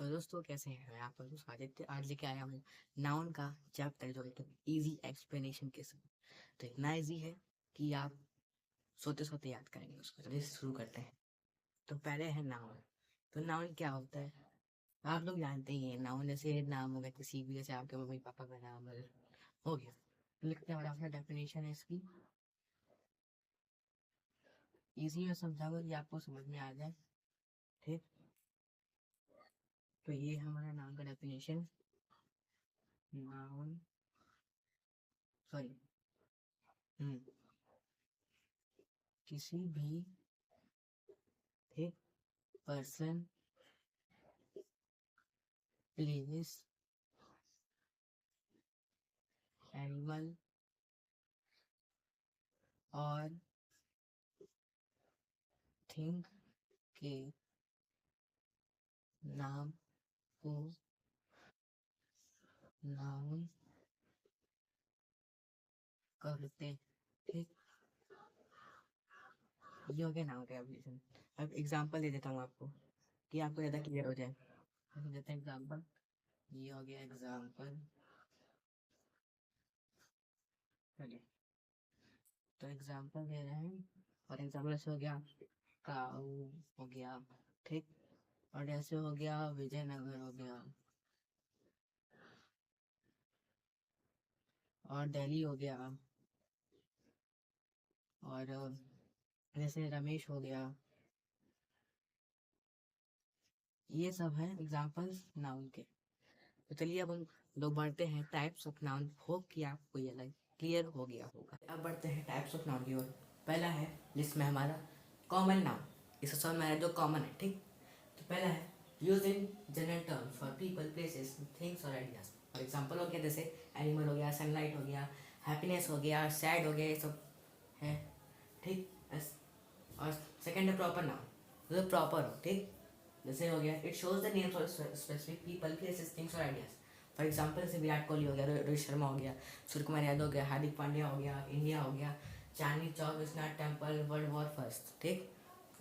तो दोस्तों कैसे हैं? मैं आपका दोस्त आदित्य आज लेके आया हूँ नाउन का चैप्टर जो एक इजी एक्सप्लेनेशन के साथ। तो इतना इजी है कि आप सोते सोते याद करेंगे उसको। चलिए शुरू करते हैं। तो पहले है नाउन। तो नाउन क्या होता है आप लोग जानते ही हैं। नाउन जैसे नाम हो गया किसी भी, जैसे आपके मम्मी पापा का नाम हो गया। तो लिखते हैं अपना डेफिनेशन है इसकी। इजी में समझाओगे कि आपको समझ में आ जाए। ठीक, तो ये हमारा नाम का डेफिनेशन। नाउन, सॉरी, किसी भी एक पर्सन, प्लेस, एनिमल और थिंग के नाम को नाउन कहते हैं। ठीक, ये हो गया नाउन का एब्रिविएशन। अब एग्जांपल दे देता हूँ आपको कि आपको ज़्यादा क्लियर हो जाए। देते हैं एग्जांपल। ये हो गया एग्जांपल। चलिए, तो एग्जांपल दे रहे हैं। और एग्जांपल ऐसे हो गया काऊ, हो गया। ठीक, और ऐसे हो गया विजयनगर, हो गया, और दिल्ली हो गया, और जैसे रमेश हो गया। ये सब है एग्जांपल्स नाउन के। तो चलिए अब हम लोग बढ़ते हैं टाइप्स ऑफ नाउन। होप कि आपको ये अलग क्लियर हो गया होगा। अब बढ़ते हैं टाइप्स ऑफ नाउन की ओर। पहला है लिस्ट में हमारा कॉमन नाउन। इसका समझ में आया जो कॉमन है। ठीक, तो पहला है use in general terms for people, places, things और आइडियाज। फॉर एग्जाम्पल हो गया जैसे एनिमल हो गया, सनलाइट हो गया, हैप्पीनेस हो गया, सैड हो गया, ये सब है। ठीक, और सेकेंड है प्रॉपर नाउन, जो प्रॉपर हो। ठीक, जैसे हो गया it shows the names of specific people, places, things और आइडियाज। फॉर एग्जाम्पल जैसे विराट कोहली हो गया, रोहित शर्मा हो गया, सूर्य कुमार यादव हो गया, हार्दिक पांड्या हो गया, इंडिया हो गया, Chandni Chowk, Vishwanath temple, world war first. ठीक,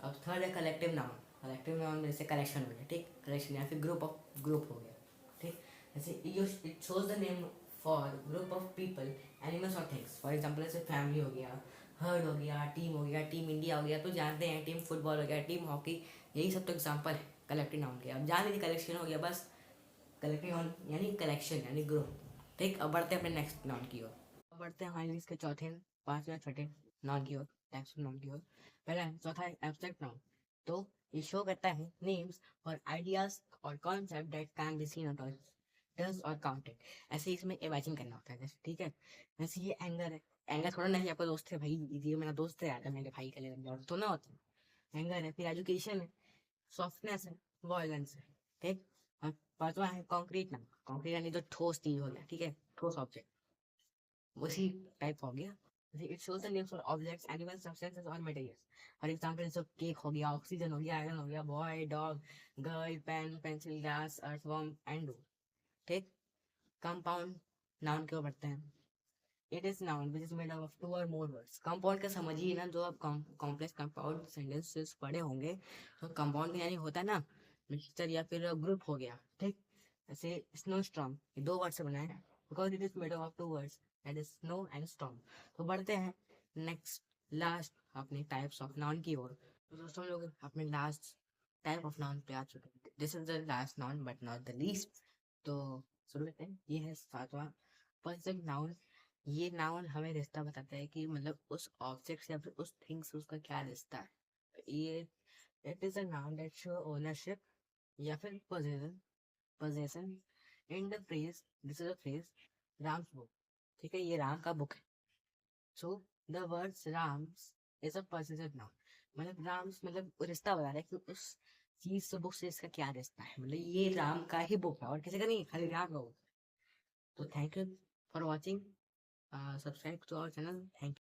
अब थर्ड है कलेक्टिव नाउन। कलेक्टिव नाउन जैसे कलेक्शन हो गया। ठीक, कलेक्शन या फिर ग्रुप हो गया। ठीक, जैसे it shows the name for group of people, animals और थिंग्स। फॉर एग्जाम्पल जैसे फैमिली हो गया, हर्ड हो गया, टीम हो गया, टीम इंडिया हो गया, तो जानते हैं टीम फुटबॉल हो गया, टीम हॉकी, यही सब तो एग्जाम्पल है कलेक्टिव नाउन के। अब जान लीजिए कलेक्शन हो गया, बस कलेक्टिव नाउन यानी कलेक्शन यानी ग्रुप। ठीक, अब बढ़ते हैं अपने नेक्स्ट नाउन की ओर। अब बढ़ते हैं हमारे इंग्लिश के चौथे, पांचवें, छठे नाउन की ओर, टाइप्स ऑफ नाउन की ओर। पहला है चौथा है एब्स्ट्रैक्ट नाउन। तो ये शो करता है नेम्स और आइडियाज और concept that can be seen और टच और काउंटेड। ऐसे इसमें इमेजिन करना होता है जैसे। ठीक है, जैसे ये एंगर है। एंगर थोड़ा नहीं आपका दोस्त है भाई, ये मेरा दोस्त है यार, मेरे भाई का ले और तो ना होता है। एंगर है, फिर एजुकेशन है, सॉफ्टनेस है, वॉयलेंस है। ठीक, और पांचवा है कॉन्क्रीट नाउन। कॉन्क्रीट यानी जो ठोस चीज हो गया। ठीक है, ठोस ऑब्जेक्ट, उसी टाइप हो गया। It shows the names of objects, animals, substances और मटेरियल्स। फॉर एग्जांपल जैसे केक हो गया, ऑक्सीजन हो गया, आयरन हो गया, boy, dog, girl, pen, pencil, glass, earthworm and do. ठीक, कंपाउंड नाउन की ओर बढ़ते हैं। It is noun which is made up of two or more words. Compound का समझिए ना, जो आप कॉम्प्लेक्स कंपाउंड सेंटेंसेस पढ़े होंगे, तो कंपाउंड यानी होता है ना मिक्सचर या फिर ग्रुप हो गया। ठीक, जैसे स्नो स्टॉर्म, ये दो वर्ड से बना है because it is made up of two words, that is snow and storm. तो बढ़ते हैं नेक्स्ट लास्ट अपने टाइप्स ऑफ नाउन की ओर। तो दोस्तों हम लोग अपने लास्ट टाइप ऑफ नाउन पे आ चुके हैं। This is the last noun but not the least. तो शुरू करते हैं। ये है सातवां पर्सन नाउन। ये नाउन हमें रिश्ता बताता है कि मतलब उस ऑब्जेक्ट से या फिर उस थिंग से उसका क्या रिश्ता है। ये it is a noun that show ownership या फिर possession in the phrase. This is a phrase Ram's book. ठीक है, ये राम का बुक है। So the words Ram's is a possessive noun. मतलब राम्स मतलब रिश्ता बता रहा है कि उस चीज से बुक से इसका क्या रिश्ता है। मतलब ये राम का ही बुक है और किसी का नहीं, खाली राम का बुक। तो thank you for watching. Subscribe to our channel. Thank you.